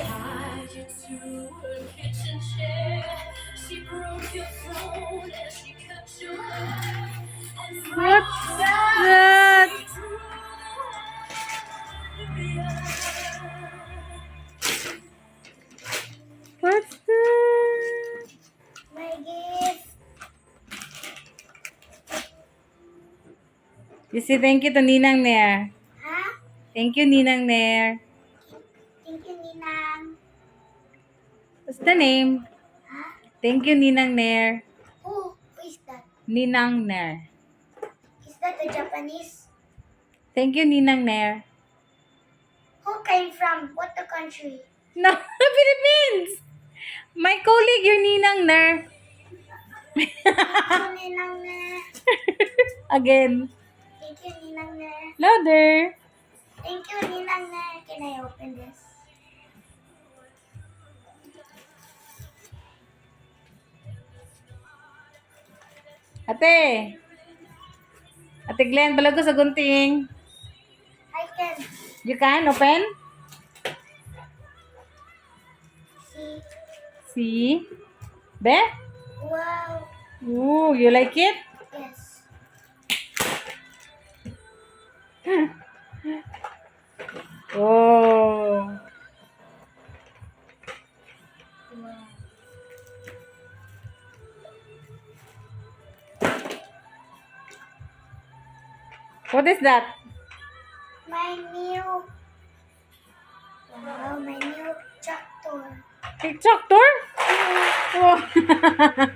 tied you to her kitchen chair. She broke your phone and she cut your hair. And What's that? What's that? My gift. You say thank you to Ninang Nair. Huh? Thank you, Ninang Nair. Thank you, Ninang. What's the name? Huh? Thank you, Ninang Nair. Who is that? Ninang Nair. Is that a Japanese? Thank you, Ninang Nair. Who came from? What the country? No, Philippines! My colleague, your Ninang Nair. Thank you, Ninang na. Again. Thank you, Ninang na. Louder. Thank you, Ninang na. Can I open this? Ate. Ate Glenn, balago sa gunting. I can You can open? see. See? Be? Wow. Ooh, you like it? Yes. Oh. Wow. What is that? My new. Wow, my new tractor. Tractor? Oh.